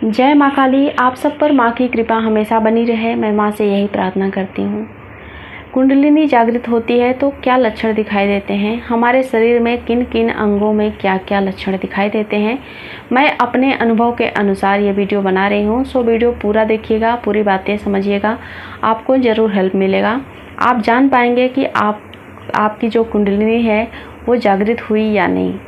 जय माँ काली। आप सब पर माँ की कृपा हमेशा बनी रहे, मैं माँ से यही प्रार्थना करती हूँ। कुंडलिनी जागृत होती है तो क्या लक्षण दिखाई देते हैं, हमारे शरीर में किन किन अंगों में क्या क्या लक्षण दिखाई देते हैं, मैं अपने अनुभव के अनुसार ये वीडियो बना रही हूँ। सो वीडियो पूरा देखिएगा, पूरी बातें समझिएगा, आपको ज़रूर हेल्प मिलेगा। आप जान पाएंगे कि आपकी जो कुंडलिनी है वो जागृत हुई या नहीं।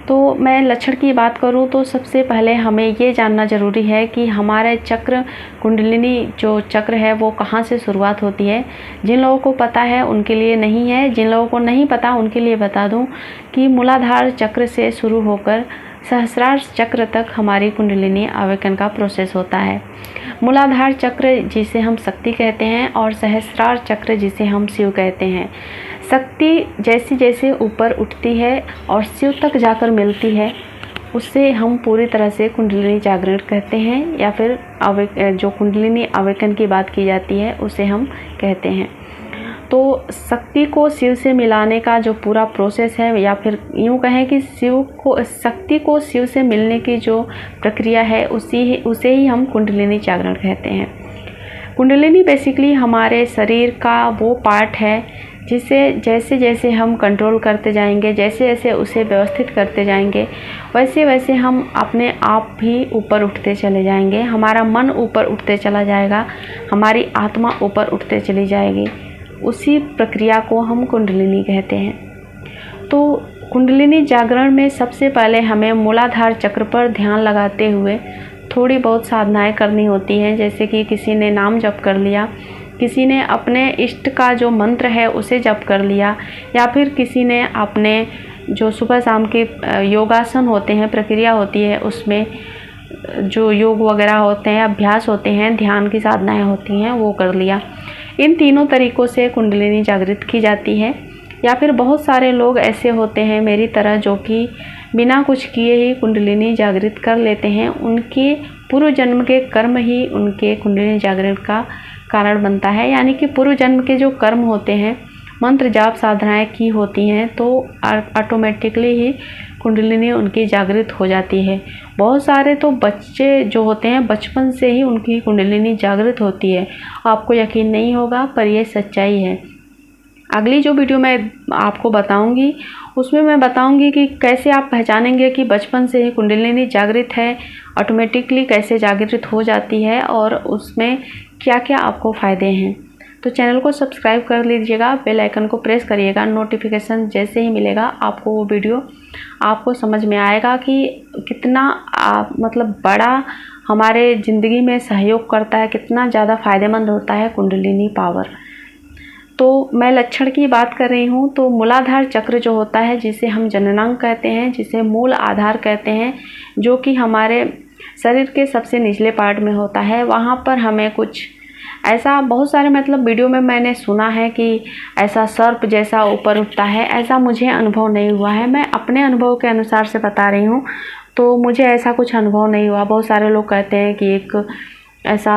तो मैं लक्षण की बात करूं तो सबसे पहले हमें ये जानना ज़रूरी है कि हमारे चक्र कुंडलिनी जो चक्र है वो कहाँ से शुरुआत होती है। जिन लोगों को पता है उनके लिए नहीं है, जिन लोगों को नहीं पता उनके लिए बता दूं कि मूलाधार चक्र से शुरू होकर सहस्रार चक्र तक हमारी कुंडलिनी आवेकन का प्रोसेस होता है। मूलाधार चक्र जिसे हम शक्ति कहते हैं और सहस्रार चक्र जिसे हम शिव कहते हैं। शक्ति जैसे जैसे ऊपर उठती है और शिव तक जाकर मिलती है, उससे हम पूरी तरह से कुंडलिनी जागरण कहते हैं, या फिर जो कुंडलिनी आवेकन की बात की जाती है उसे हम कहते हैं। तो शक्ति को शिव से मिलाने का जो पूरा प्रोसेस है, या फिर यूँ कहें कि शक्ति को शिव से मिलने की जो प्रक्रिया है उसे ही हम कुंडलिनी जागरण कहते हैं। कुंडलिनी बेसिकली हमारे शरीर का वो पार्ट है जिसे जैसे जैसे हम कंट्रोल करते जाएंगे, जैसे जैसे उसे व्यवस्थित करते जाएंगे, वैसे वैसे हम अपने आप भी ऊपर उठते चले जाएंगे। हमारा मन ऊपर उठते चला जाएगा, हमारी आत्मा ऊपर उठते चली जाएगी। उसी प्रक्रिया को हम कुंडलिनी कहते हैं। तो कुंडलिनी जागरण में सबसे पहले हमें मूलाधार चक्र पर ध्यान लगाते हुए थोड़ी बहुत साधनाएं करनी होती हैं। जैसे कि किसी ने नाम जप कर लिया, किसी ने अपने इष्ट का जो मंत्र है उसे जप कर लिया, या फिर किसी ने अपने जो सुबह शाम के योगासन होते हैं, प्रक्रिया होती है, उसमें जो योग वगैरह होते हैं, अभ्यास होते हैं, ध्यान की साधनाएं होती हैं, वो कर लिया। इन तीनों तरीक़ों से कुंडलिनी जागृत की जाती है। या फिर बहुत सारे लोग ऐसे होते हैं मेरी तरह जो कि बिना कुछ किए ही कुंडलिनी जागृत कर लेते हैं। उनके पूर्व जन्म के कर्म ही उनके कुंडलिनी जागरण का कारण बनता है। यानी कि पूर्व जन्म के जो कर्म होते हैं, मंत्र जाप साधनाएं की होती हैं, तो ऑटोमेटिकली ही कुंडलिनी उनकी जागृत हो जाती है। बहुत सारे तो बच्चे जो होते हैं बचपन से ही उनकी कुंडलिनी जागृत होती है। आपको यकीन नहीं होगा पर यह सच्चाई है। अगली जो वीडियो मैं आपको बताऊंगी उसमें मैं बताऊंगी कि कैसे आप पहचानेंगे कि बचपन से ही कुंडलिनी जागृत है, ऑटोमेटिकली कैसे जागृत हो जाती है और उसमें क्या क्या आपको फ़ायदे हैं। तो चैनल को सब्सक्राइब कर लीजिएगा, बेल आइकन को प्रेस करिएगा। नोटिफिकेशन जैसे ही मिलेगा आपको वो वीडियो आपको समझ में आएगा कि कितना मतलब बड़ा हमारे ज़िंदगी में सहयोग करता है, कितना ज़्यादा फ़ायदेमंद होता है कुंडलिनी पावर। तो मैं लक्षण की बात कर रही हूँ। तो मूलाधार चक्र जो होता है, जिसे हम जननांग कहते हैं, जिसे मूल आधार कहते हैं, जो कि हमारे शरीर के सबसे निचले पार्ट में होता है, वहाँ पर हमें कुछ ऐसा बहुत सारे मतलब वीडियो में मैंने सुना है कि ऐसा सर्प जैसा ऊपर उठता है। ऐसा मुझे अनुभव नहीं हुआ है, मैं अपने अनुभव के अनुसार से बता रही हूँ। तो मुझे ऐसा कुछ अनुभव नहीं हुआ। बहुत सारे लोग कहते हैं कि एक ऐसा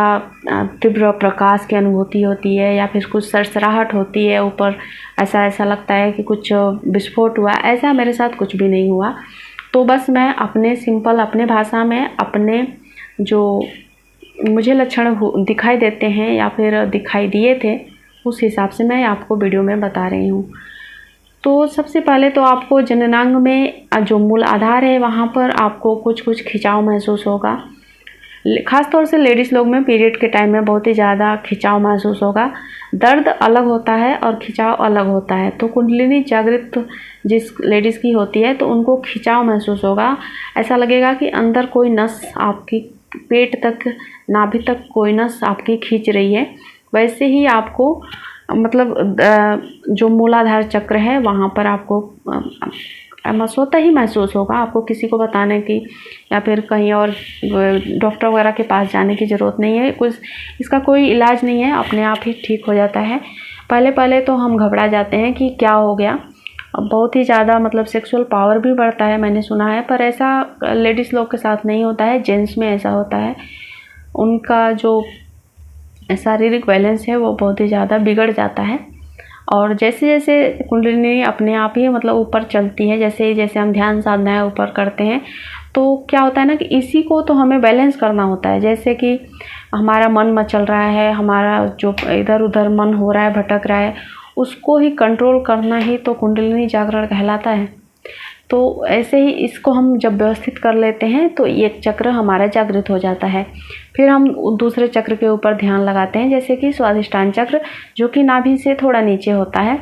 तीव्र प्रकाश की अनुभूति होती है, या फिर कुछ सरसराहट होती है ऊपर, ऐसा लगता है कि कुछ विस्फोट हुआ। ऐसा मेरे साथ कुछ भी नहीं हुआ। तो बस मैं अपने सिंपल अपने भाषा में अपने जो मुझे लक्षण दिखाई देते हैं या फिर दिखाई दिए थे, उस हिसाब से मैं आपको वीडियो में बता रही हूँ। तो सबसे पहले तो आपको जननांग में जो मूल आधार है वहाँ पर आपको कुछ खिंचाव महसूस होगा। ख़ास तौर से लेडीज़ लोग में पीरियड के टाइम में बहुत ही ज़्यादा खिंचाव महसूस होगा। दर्द अलग होता है और खिंचाव अलग होता है। तो कुंडलिनी जागृत जिस लेडीज़ की होती है तो उनको खिंचाव महसूस होगा। ऐसा लगेगा कि अंदर कोई नस आपकी पेट तक, नाभि तक कोई नस आपकी खींच रही है। वैसे ही आपको मतलब जो मूलाधार चक्र है वहाँ पर आपको स्वतः ही महसूस होगा। आपको किसी को बताने की या फिर कहीं और डॉक्टर वगैरह के पास जाने की ज़रूरत नहीं है। कुछ इसका कोई इलाज नहीं है, अपने आप ही ठीक हो जाता है। पहले तो हम घबरा जाते हैं कि क्या हो गया। बहुत ही ज़्यादा मतलब सेक्सुअल पावर भी बढ़ता है, मैंने सुना है, पर ऐसा लेडीज़ लोग के साथ नहीं होता है, जेंट्स में ऐसा होता है। उनका जो शारीरिक बैलेंस है वो बहुत ही ज़्यादा बिगड़ जाता है। और जैसे जैसे कुंडलिनी अपने आप ही मतलब ऊपर चलती है, जैसे जैसे हम ध्यान साधनाएं ऊपर करते हैं, तो क्या होता है ना कि इसी को तो हमें बैलेंस करना होता है। जैसे कि हमारा मन मचल रहा है, हमारा जो इधर उधर मन हो रहा है, भटक रहा है, उसको ही कंट्रोल करना ही तो कुंडलिनी जागरण कहलाता है। तो ऐसे ही इसको हम जब व्यवस्थित कर लेते हैं तो एक चक्र हमारा जागृत हो जाता है। फिर हम दूसरे चक्र के ऊपर ध्यान लगाते हैं, जैसे कि स्वादिष्ठान चक्र जो कि नाभि से थोड़ा नीचे होता है,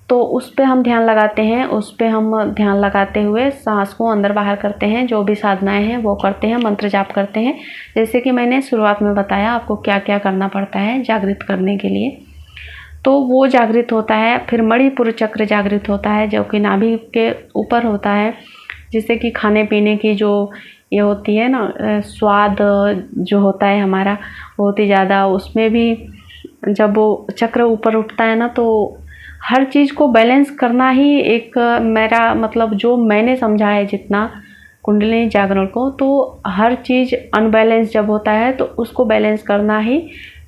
तो उस पे हम ध्यान लगाते हैं। उस पे हम ध्यान लगाते हुए सांस को अंदर बाहर करते हैं, जो भी साधनाएं हैं वो करते हैं, मंत्र जाप करते हैं। जैसे कि मैंने शुरुआत में बताया आपको क्या क्या करना पड़ता है जागृत करने के लिए, तो वो जागृत होता है। फिर मणिपुर चक्र जागृत होता है जो कि नाभि के ऊपर होता है, जिससे कि खाने पीने की जो ये होती है ना स्वाद जो होता है हमारा बहुत ही ज़्यादा, उसमें भी जब वो चक्र ऊपर उठता है ना तो हर चीज़ को बैलेंस करना ही एक मेरा मतलब जो मैंने समझा है जितना कुंडलिनी जागरण को, तो हर चीज़ अनबैलेंस जब होता है तो उसको बैलेंस करना ही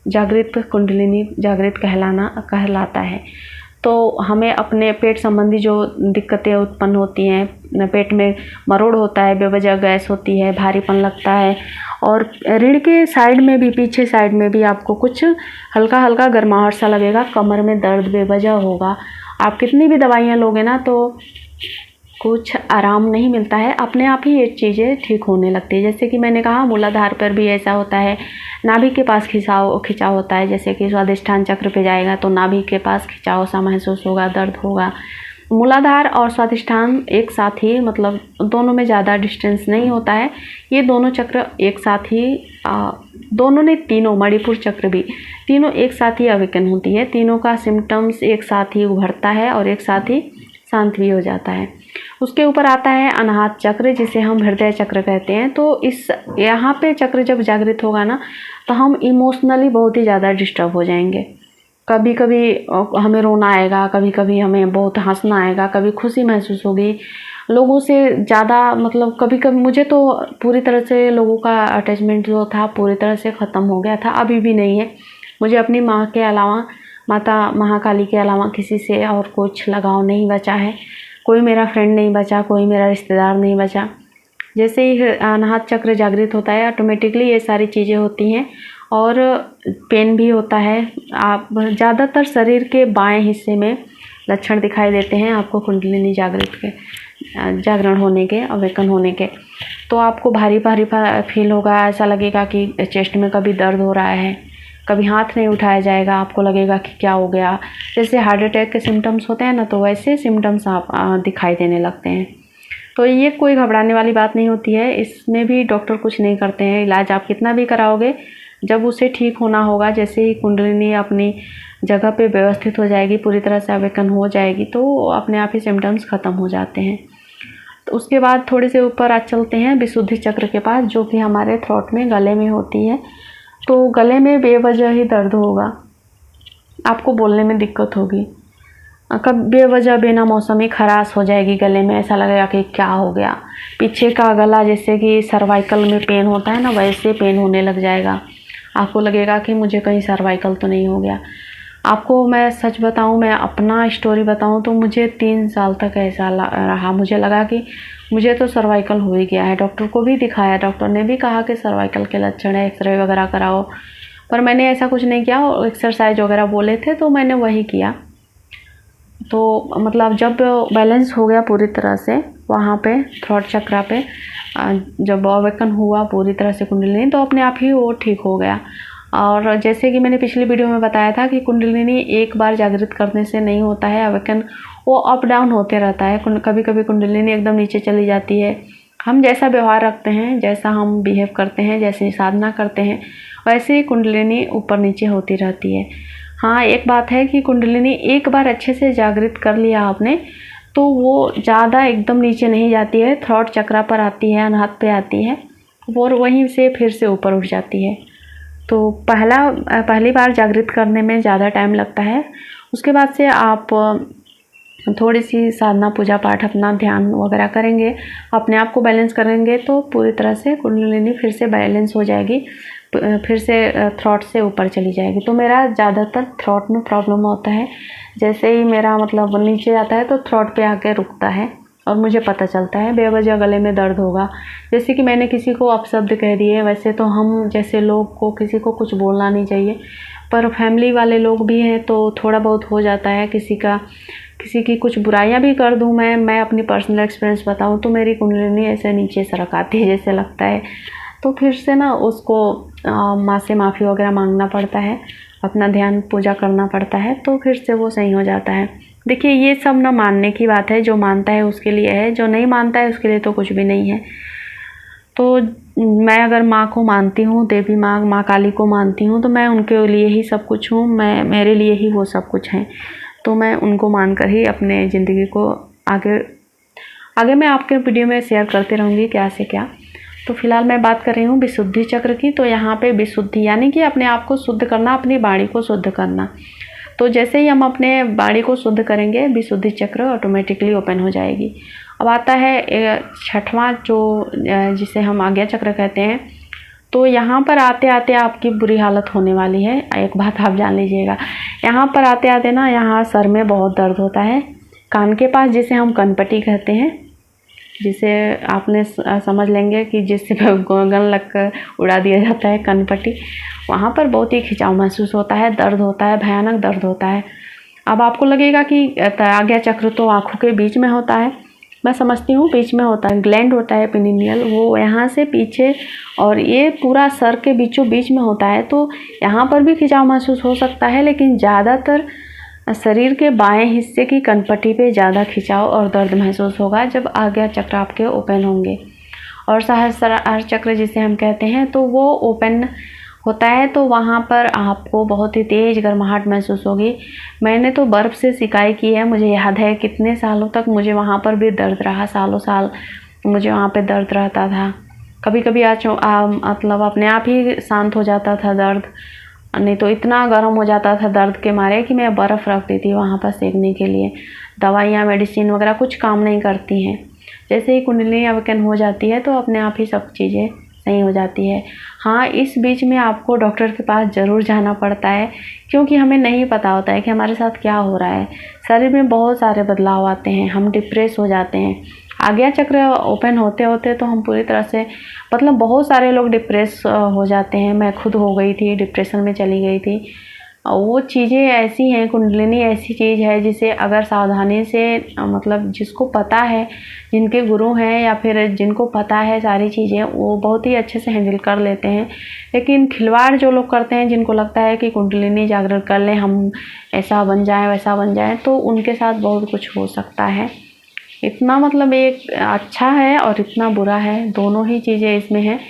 जागृत कुंडलिनी जागृत कहलाता है। तो हमें अपने पेट संबंधी जो दिक्कतें उत्पन्न होती हैं, पेट में मरोड़ होता है, बेवजह गैस होती है, भारीपन लगता है, और रीढ़ के साइड में भी, पीछे साइड में भी आपको कुछ हल्का हल्का गर्माहट सा लगेगा, कमर में दर्द बेवजह होगा। आप कितनी भी दवाइयाँ लोगे ना तो कुछ आराम नहीं मिलता है, अपने आप ही ये चीज़ें ठीक होने लगती है। जैसे कि मैंने कहा मूलाधार पर भी ऐसा होता है, नाभि के पास खिंचाव होता है। जैसे कि स्वादिष्ठान चक्र पे जाएगा तो नाभि के पास खिंचाव सा महसूस होगा, दर्द होगा। मूलाधार और स्वादिष्ठान एक साथ ही, मतलब दोनों में ज़्यादा डिस्टेंस नहीं होता है, ये दोनों चक्र एक साथ ही दोनों ने तीनों, मणिपुर चक्र भी तीनों एक साथ ही अवेकन होती है। तीनों का सिम्टम्स एक साथ ही उभरता है और एक साथ ही शांत भी हो जाता है। उसके ऊपर आता है अनाहत चक्र, जिसे हम हृदय चक्र कहते हैं। तो इस यहाँ पे चक्र जब जागृत होगा ना तो हम इमोशनली बहुत ही ज़्यादा डिस्टर्ब हो जाएंगे। कभी कभी हमें रोना आएगा, कभी कभी हमें बहुत हंसना आएगा, कभी खुशी महसूस होगी लोगों से ज़्यादा। मतलब कभी कभी मुझे तो पूरी तरह से लोगों का अटैचमेंट जो था पूरी तरह से ख़त्म हो गया था, अभी भी नहीं है। मुझे अपनी माँ के अलावा, माता महाकाली के अलावा किसी से और कुछ लगाव नहीं बचा है। कोई मेरा फ्रेंड नहीं बचा, कोई मेरा रिश्तेदार नहीं बचा। जैसे ही अनाहत चक्र जागृत होता है ऑटोमेटिकली ये सारी चीज़ें होती हैं, और पेन भी होता है। आप ज़्यादातर शरीर के बाएं हिस्से में लक्षण दिखाई देते हैं आपको कुंडलिनी जागरण होने के, अवेकन होने के। तो आपको भारी भारी फील होगा, ऐसा लगेगा कि चेस्ट में कभी दर्द हो रहा है, कभी हाथ नहीं उठाया जाएगा, आपको लगेगा कि क्या हो गया। जैसे हार्ट अटैक के सिम्टम्स होते हैं ना, तो वैसे सिम्टम्स आप दिखाई देने लगते हैं। तो ये कोई घबराने वाली बात नहीं होती है, इसमें भी डॉक्टर कुछ नहीं करते हैं। इलाज आप कितना भी कराओगे, जब उसे ठीक होना होगा, जैसे ही कुंडलिनी अपनी जगह पे व्यवस्थित हो जाएगी, पूरी तरह से अवेकन हो जाएगी, तो अपने आप ही सिम्टम्स ख़त्म हो जाते हैं। तो उसके बाद थोड़े से ऊपर आज चलते हैं विशुद्धि चक्र के पास, जो कि हमारे थ्रोट में, गले में होती है। तो गले में बेवजह ही दर्द होगा, आपको बोलने में दिक्कत होगी, कब बेवजह बिना मौसमी खराश हो जाएगी गले में, ऐसा लगेगा कि क्या हो गया। पीछे का गला, जैसे कि सर्वाइकल में पेन होता है ना, वैसे पेन होने लग जाएगा। आपको लगेगा कि मुझे कहीं सर्वाइकल तो नहीं हो गया। आपको मैं सच बताऊं, मैं अपना स्टोरी बताऊं तो मुझे 3 साल तक ऐसा रहा। मुझे लगा कि मुझे तो सर्वाइकल हो ही गया है। डॉक्टर को भी दिखाया, डॉक्टर ने भी कहा कि सर्वाइकल के लक्षण है, एक्सरे वगैरह कराओ, पर मैंने ऐसा कुछ नहीं किया। एक्सरसाइज वगैरह बोले थे तो मैंने वही किया। तो मतलब जब बैलेंस हो गया पूरी तरह से वहाँ पे थ्रोट चक्रा पे, जब अवेकन हुआ पूरी तरह से कुंडलिनी, तो अपने आप ही वो ठीक हो गया। और जैसे कि मैंने पिछली वीडियो में बताया था कि कुंडलिनी एक बार जागृत करने से नहीं होता है अवेकन, वो अप डाउन होते रहता है। कभी कभी कुंडलिनी एकदम नीचे चली जाती है। हम जैसा व्यवहार रखते हैं, जैसा हम बिहेव करते हैं, जैसे साधना करते हैं, वैसे ही कुंडलिनी ऊपर नीचे होती रहती है। हाँ, एक बात है कि कुंडलिनी एक बार अच्छे से जागृत कर लिया आपने तो वो ज़्यादा एकदम नीचे नहीं जाती है, थ्रोट चक्रा पर आती है, अनाहत पे आती है, और वहीं से फिर से ऊपर उठ जाती है। तो पहली बार जागृत करने में ज़्यादा टाइम लगता है। उसके बाद से आप थोड़ी सी साधना, पूजा पाठ, अपना ध्यान वगैरह करेंगे, अपने आप को बैलेंस करेंगे, तो पूरी तरह से कुंडलिनी फिर से बैलेंस हो जाएगी, फिर से थ्रोट से ऊपर चली जाएगी। तो मेरा ज़्यादातर थ्रोट में प्रॉब्लम होता है, जैसे ही मेरा मतलब नीचे जाता है तो थ्रोट पे आके रुकता है, और मुझे पता चलता है बेवजह गले में दर्द होगा, जैसे कि मैंने किसी को अपशब्द कह दिए। वैसे तो हम जैसे लोग को किसी को कुछ बोलना नहीं चाहिए, पर फैमिली वाले लोग भी हैं तो थोड़ा बहुत हो जाता है। किसी की कुछ बुराइयां भी कर दूं मैं अपनी पर्सनल एक्सपीरियंस बताऊं तो मेरी कुंडलिनी ऐसे नीचे सरक आती है जैसे लगता है। तो फिर से ना उसको माँ से माफ़ी वगैरह मांगना पड़ता है, अपना ध्यान पूजा करना पड़ता है, तो फिर से वो सही हो जाता है। देखिए ये सब ना मानने की बात है, जो मानता है उसके लिए है, जो नहीं मानता है उसके लिए तो कुछ भी नहीं है। तो मैं अगर माँ को मानती हूँ, देवी माँ काली को मानती हूँ, तो मैं उनके लिए ही सब कुछ हूँ, मेरे लिए ही वो सब कुछ हैं। तो मैं उनको मानकर ही अपने ज़िंदगी को आगे मैं आपके वीडियो में शेयर करते रहूँगी क्या से क्या। तो फिलहाल मैं बात कर रही हूँ विशुद्धि चक्र की। तो यहाँ पे विशुद्धि यानी कि अपने आप को शुद्ध करना, अपनी वाणी को शुद्ध करना। तो जैसे ही हम अपने वाणी को शुद्ध करेंगे, विशुद्धि चक्र ऑटोमेटिकली ओपन हो जाएगी। अब आता है छठवां, जो जिसे हम आज्ञा चक्र कहते हैं। तो यहाँ पर आते आते आपकी बुरी हालत होने वाली है। एक बात आप जान लीजिएगा, यहाँ पर आते आते ना यहाँ सर में बहुत दर्द होता है, कान के पास, जिसे हम कनपट्टी कहते हैं, जिसे आपने समझ लेंगे कि जिससे गन लग कर उड़ा दिया जाता है, कनपट्टी। वहाँ पर बहुत ही खिंचाव महसूस होता है, दर्द होता है, भयानक दर्द होता है। अब आपको लगेगा कि आज्ञा चक्र तो आँखों के बीच में होता है। मैं समझती हूँ बीच में होता है, ग्लैंड होता है पिनिनियल, वो यहाँ से पीछे, और ये पूरा सर के बीचों बीच में होता है। तो यहाँ पर भी खिंचाव महसूस हो सकता है, लेकिन ज़्यादातर शरीर के बाएं हिस्से की कनपट्टी पे ज़्यादा खिंचाव और दर्द महसूस होगा जब आज्ञा चक्र आपके ओपन होंगे। और सहस्रार चक्र जिसे हम कहते हैं, तो वो ओपन होता है, तो वहाँ पर आपको बहुत ही तेज़ गर्माहट महसूस होगी। मैंने तो बर्फ़ से सिकाई की है, मुझे याद है कितने सालों तक मुझे वहाँ पर भी दर्द रहा, सालों साल मुझे वहाँ पे दर्द रहता था। कभी कभी मतलब अपने आप ही शांत हो जाता था दर्द, नहीं तो इतना गर्म हो जाता था दर्द के मारे कि मैं बर्फ़ रख दी थी वहाँ पर सेकने के लिए। दवाइयाँ, मेडिसिन वगैरह कुछ काम नहीं करती हैं। जैसे ही कुंडलिनी अवकन हो जाती है तो अपने आप ही सब चीज़ें सही हो जाती है। हाँ, इस बीच में आपको डॉक्टर के पास ज़रूर जाना पड़ता है, क्योंकि हमें नहीं पता होता है कि हमारे साथ क्या हो रहा है। शरीर में बहुत सारे बदलाव आते हैं, हम डिप्रेस हो जाते हैं। आज्ञा चक्र ओपन होते होते तो हम पूरी तरह से, मतलब बहुत सारे लोग डिप्रेस हो जाते हैं। मैं खुद हो गई थी, डिप्रेशन में चली गई थी। वो चीज़ें ऐसी हैं, कुंडलिनी ऐसी चीज़ है जिसे अगर सावधानी से, मतलब जिसको पता है, जिनके गुरु हैं या फिर जिनको पता है सारी चीज़ें, वो बहुत ही अच्छे से हैंडल कर लेते हैं। लेकिन खिलवाड़ जो लोग करते हैं, जिनको लगता है कि कुंडलिनी जागृत कर लें, हम ऐसा बन जाएं वैसा बन जाएं, तो उनके साथ बहुत कुछ हो सकता है। इतना मतलब एक अच्छा है और इतना बुरा है, दोनों ही चीज़ें इसमें हैं।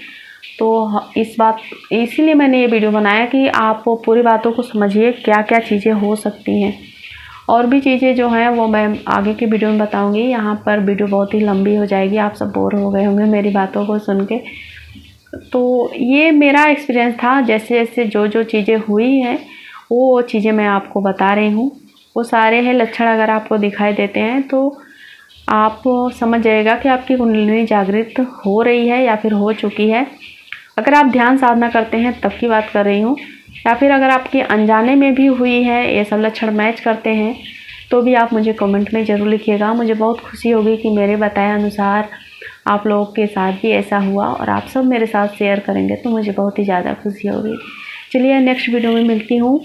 तो इसीलिए मैंने ये वीडियो बनाया कि आप पूरी बातों को समझिए, क्या क्या चीज़ें हो सकती हैं। और भी चीज़ें जो हैं वो मैं आगे की वीडियो में बताऊंगी। यहाँ पर वीडियो बहुत ही लंबी हो जाएगी, आप सब बोर हो गए होंगे मेरी बातों को सुन के। तो ये मेरा एक्सपीरियंस था, जैसे जैसे जो चीज़ें हुई हैं वो चीज़ें मैं आपको बता रही हूँ। वो सारे हैं लक्षण अगर आपको दिखाई देते हैं तो आप समझ जाइएगा कि आपकी कुंडलिनी जागृत हो रही है या फिर हो चुकी है। अगर आप ध्यान साधना करते हैं तब की बात कर रही हूँ, या फिर अगर आपकी अनजाने में भी हुई है, ये सब लक्षण मैच करते हैं, तो भी आप मुझे कमेंट में ज़रूर लिखिएगा। मुझे बहुत खुशी होगी कि मेरे बताए अनुसार आप लोगों के साथ भी ऐसा हुआ और आप सब मेरे साथ शेयर करेंगे तो मुझे बहुत ही ज़्यादा खुशी होगी। चलिए नेक्स्ट वीडियो में मिलती हूँ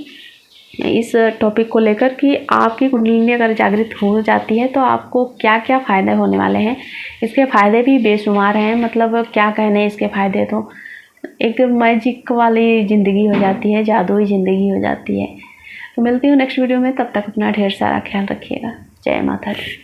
इस टॉपिक को लेकर कि आपकी कुंडलिनी अगर जागृत हो जाती है तो आपको क्या क्या फ़ायदे होने वाले हैं। इसके फ़ायदे भी बेशुमार हैं, मतलब क्या कहने इसके फ़ायदे, तो एक मैजिक वाली ज़िंदगी हो जाती है, जादुई ज़िंदगी हो जाती है। तो मिलती हूँ नेक्स्ट वीडियो में, तब तक अपना ढेर सारा ख्याल रखिएगा। जय माता दी।